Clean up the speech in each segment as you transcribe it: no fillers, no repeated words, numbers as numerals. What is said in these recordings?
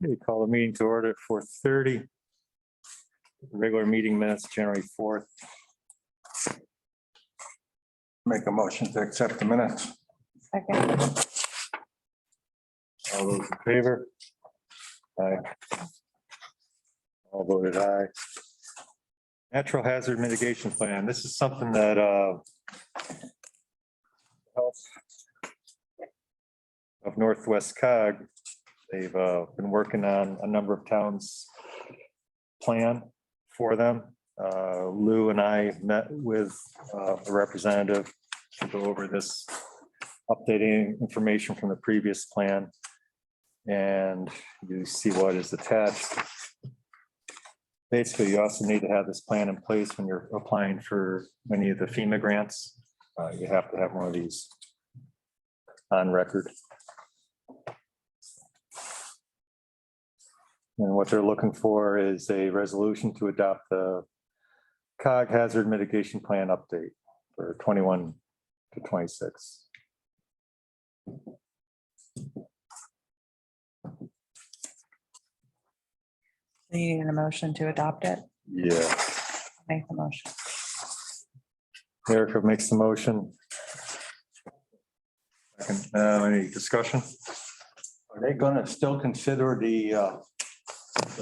Okay, call the meeting to order at 4:30. Regular meeting minutes, January 4th. Make a motion to accept the minutes. Second. All those in favor? Aye. All voted aye. Natural hazard mitigation plan. This is something that Health of Northwest Cog, they've been working on a number of towns' plan for them. Lou and I met with a representative to go over this updating information from the previous plan. And you see what is attached. Basically, you also need to have this plan in place when you're applying for any of the FEMA grants. You have to have one of these on record. And what they're looking for is a resolution to adopt the COG hazard mitigation plan update for 21 to 26. You need a motion to adopt it. Yeah. Make the motion. Erica makes the motion. Second, any discussion? Are they gonna still consider the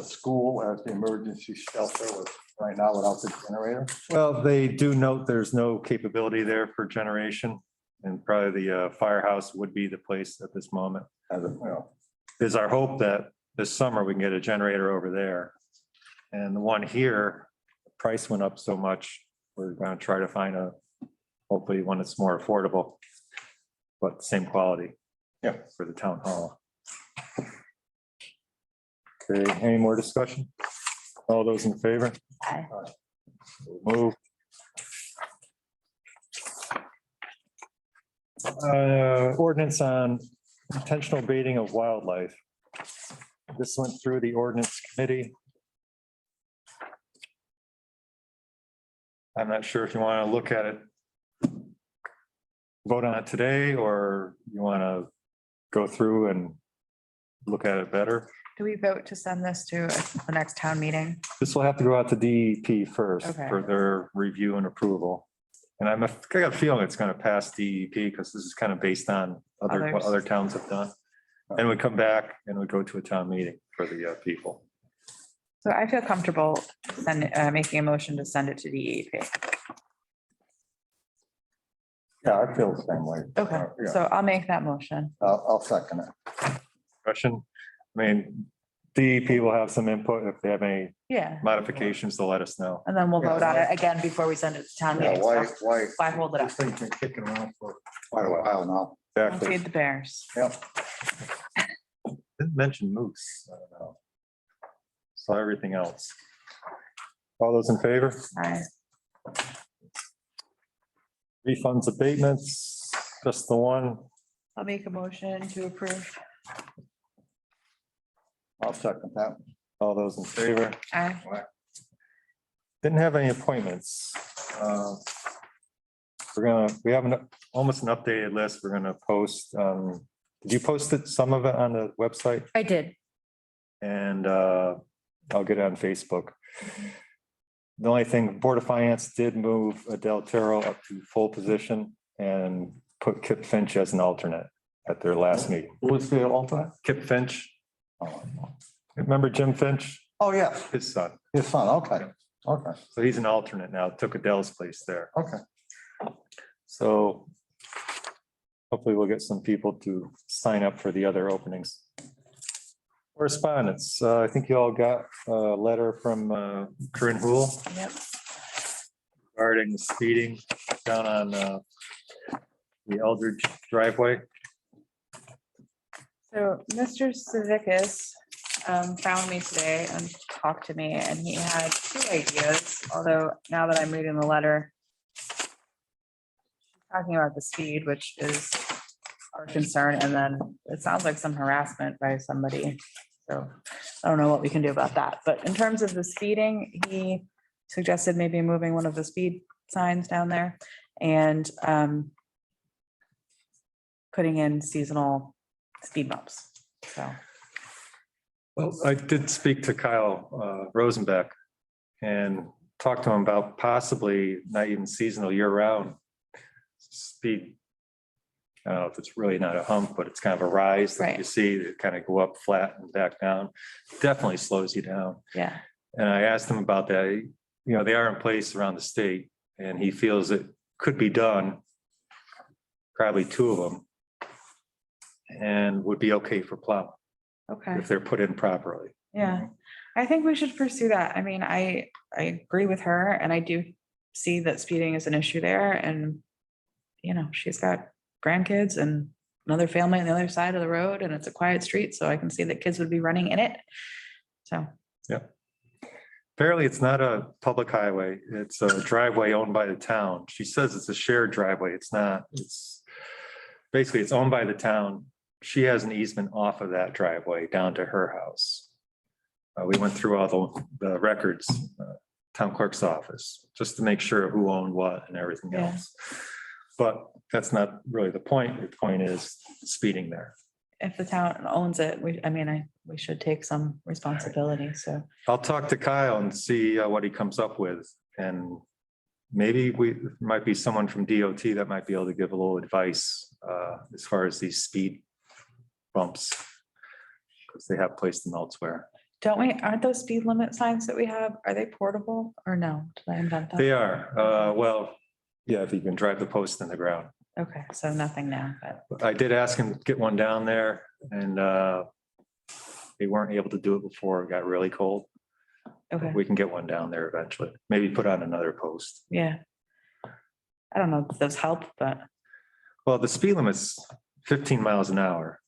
school as the emergency shelter with right now without the generator? Well, they do note there's no capability there for generation, and probably the firehouse would be the place at this moment. As a, you know, Is our hope that this summer we can get a generator over there. And the one here, the price went up so much, we're gonna try to find hopefully one that's more affordable, but same quality. Yeah. For the town hall. Okay, any more discussion? All those in favor? Aye. Move. Ordinance on intentional baiting of wildlife. This went through the ordinance committee. I'm not sure if you want to look at it. Vote on it today, or you want to go through and look at it better. Do we vote to send this to the next town meeting? This will have to go out to DEP first Okay. for their review and approval. And I got a feeling it's going to pass DEP because this is kind of based on what Others. other towns have done. And we come back and we go to a town meeting for the people. So I feel comfortable making a motion to send it to the DEP. Yeah, I feel the same way. Okay, Yeah, so I'll make that motion. I'll second it. Question. I mean, DEP will have some input. If they have any Yeah, modifications, they'll let us know. and then we'll Yeah, vote on it why- again before we send it to town Yeah, meeting. why, So why? Why hold it up? This thing's been kicking around for quite a while now. Don't Exactly. feed the bears. Yep. Didn't mention moose. I don't know. Saw everything else. All those in favor? Aye. Refunds, abatements, just the one. I'll make a motion to approve. I'll second that. All those in favor? Aye. Didn't have any appointments. We have almost an updated list. We're gonna post. Did you post it, some of it on the website? I did. And I'll get it on Facebook. The only thing, Board of Finance did move Adele Terrell up to full position and put Kip Finch as an alternate at their last meeting. Who was the alternate? Kip Finch, Oh, remember Jim Finch? yeah, His son. his son, okay, okay, So he's an alternate now, took Adele's place there. okay. So hopefully we'll get some people to sign up for the other openings. Correspondence, I think you all got a letter from Corinne Hool Yep. regarding speeding down on the Eldridge driveway. So Mr. Civicus found me today and talked to me, and he had two ideas, although now that I'm reading the letter, talking about the speed, which is our concern, and then it sounds like some harassment by somebody. So I don't know what we can do about that, but in terms of the speeding, he suggested maybe moving one of the speed signs down there and putting in seasonal speed bumps. So Well, I did speak to Kyle Rosenbeck and talked to him about possibly not even seasonal year round speed. I don't know if it's really not a hump, but it's kind of a rise that Right. you see that kind of go up flat and back down. Definitely slows you down. Yeah, And I asked him about that. You know, they are in place around the state and he feels it could be done. Probably two of them. And would be okay for plowing okay, if they're put in properly. yeah. I think we should pursue that. I mean, I agree with her and I do see that speeding is an issue there and, you know, she's got grandkids and another family on the other side of the road and it's a quiet street, so I can see that kids would be running in it. So, Apparently, it's not a public highway. It's a driveway owned by the town. She says it's a shared driveway. It's not. It's basically, it's owned by the town. She has an easement off of that driveway down to her house. We went through all the records, town clerk's office, just to make sure who owned what and everything Yeah. else. But that's not really the point. The point is speeding there. if the town owns it, we should take some responsibility, so. I'll talk to Kyle and see what he comes up with. And maybe might be someone from DOT that might be able to give a little advice as far as these speed bumps. Because they have placed them elsewhere. Aren't those speed limit signs that we have, are they portable or no? Did I invent that? They are, well, yeah, if you can drive the post in the ground. Okay, so nothing now, but, I did ask him to get one down there and they weren't able to do it before it got really cold. okay, We can get one down there eventually. Maybe put on another post. yeah. I don't know if those help, but, Well, the speed limit's 15 miles an hour,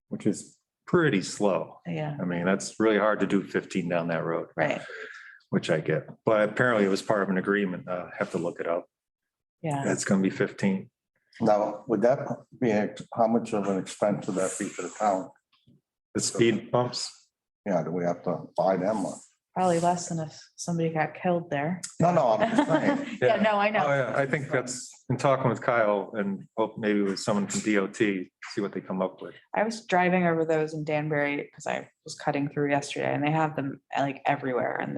which is pretty slow. yeah, I mean, that's really hard to do 15 down that road, right, which I get. But apparently it was part of an agreement. Have to look it up. yeah. It's gonna be 15. Now, would that be, how much of an expense would that be to the town? The speed bumps. Yeah, do we have to buy them? Or- Probably less than if somebody got killed there. No, I'm just saying. Yeah, no, I Oh, know. yeah, I think that's, in talking with Kyle and hope maybe with someone from DOT, see what they come up with. I was driving over those in Danbury because I was cutting through yesterday and they have them like everywhere and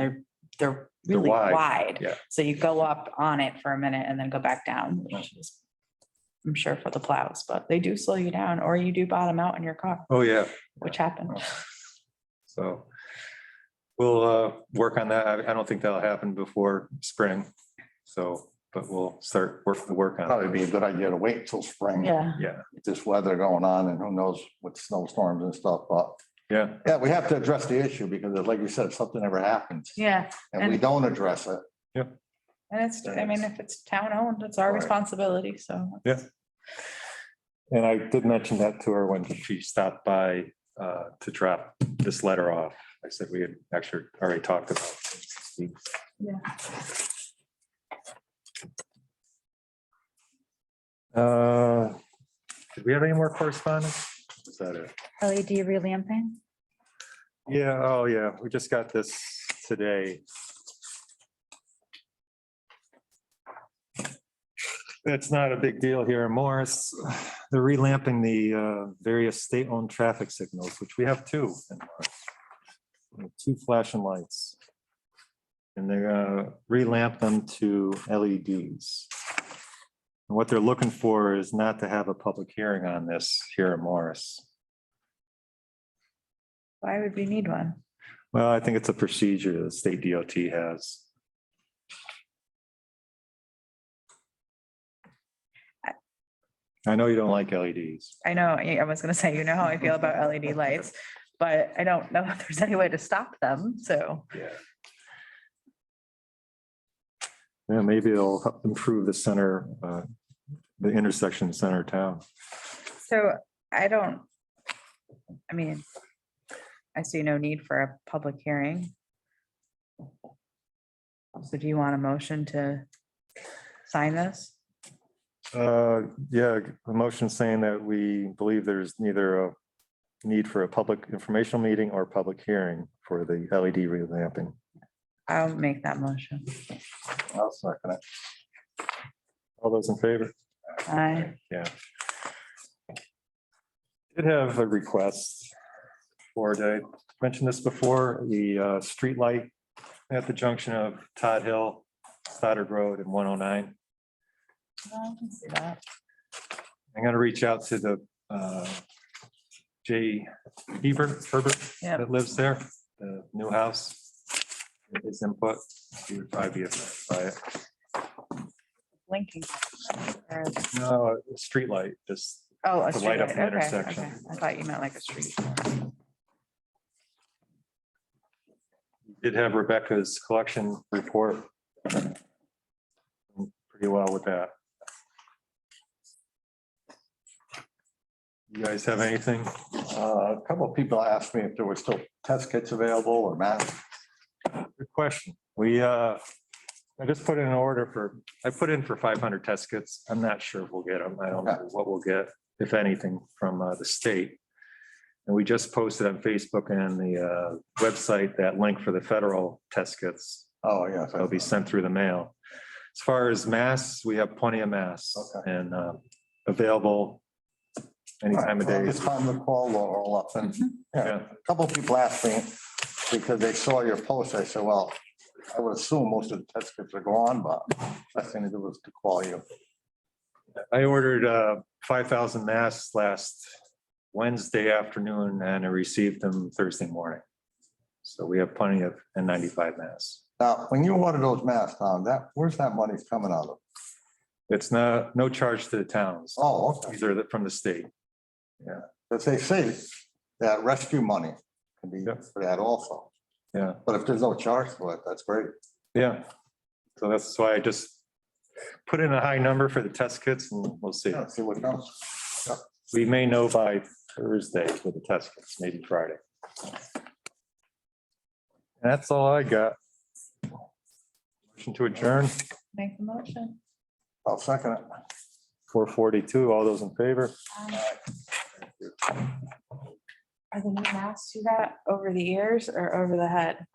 they're really wide, wide. yeah. So you go up on it for a minute and then go back down, which is, I'm sure for the plows, but they do slow you down or you do bottom out in your car, Oh, yeah. which happened. So we'll work on that. I don't think that'll happen before spring. So, but we'll start work on Probably it. be a good idea to wait till spring. Yeah, Yeah, With this weather going on and who knows with snowstorms and stuff, but yeah. yeah, we have to address the issue because like you said, if something ever happens yeah. and we don't address it, And it's, I mean, if it's town owned, it's our Right. responsibility, so. Yeah. And I did mention that to her when she stopped by to drop this letter off. I said we had actually already talked about it. Yeah. Did we have any more correspondence? Is that it? LED revamping. Yeah, oh yeah, we just got this today. It's not a big deal here in Morris. They're relamping the various state-owned traffic signals, which we have two in Morris. We have two flashing lights. And they're gonna relamp them to LEDs. And what they're looking for is not to have a public hearing on this here in Morris. Why would we need one? Well, I think it's a procedure the state DOT has. I know you don't like LEDs. I know, I was gonna say, you know how I feel about LED lights, but I don't know if there's any way to stop them, so. Yeah. Yeah, maybe it'll help improve the center, the intersection center of town. So I mean, I see no need for a public hearing. So do you want a motion to sign this? Yeah, a motion saying that we believe there's neither a need for a public informational meeting or public hearing for the LED revamping. I'll make that motion. I'll second it. All those in favor? Aye. Yeah. Did have a request board. I mentioned this before, the street light at the junction of Todd Hill, Stoddard Road and 109. I can see that. I'm gonna reach out to the Jay Herbert Yeah. that lives there, the new house. Get his input. He would probably be affected by it. Blinking. Or- No, a street light, just Oh, a To street light up light. the Okay, intersection. okay. I thought you meant like a street. did have Rebecca's collection report. Pretty well with that. You guys have anything? A couple of people asked me if there were still test kits available or masks. Good question. I just put in an order I put in for 500 test kits. I'm not sure if we'll get them. I don't know what we'll get, if anything, from the state. And we just posted on Facebook and the website that link for the federal test kits. Oh, yes. They'll be sent through the mail. As far as masks, we have plenty of masks Okay. and available any time of day. It's time to call all up and, yeah, Yeah. a couple of people asked me because they saw your post. I said, well, I would assume most of the test kits are gone, but best thing to do was to call you. I ordered 5,000 masks last Wednesday afternoon and I received them Thursday morning. So we have plenty of N95 masks. Now, when you order those masks, Tom, where's that money coming out of? It's no charge to the towns. Oh, okay. These are from the state. Because they say that rescue money can be Yep. for that also. Yeah, But if there's no charge for it, that's great. yeah. So that's why I just put in a high number for the test kits and we'll see. Yeah, see what comes. We may know by Thursday for the test kits, maybe Friday. That's all I got. Motion to adjourn, Make the motion. I'll second it. 4:42. All those in favor? Are the new masks you got over the ears or over the head?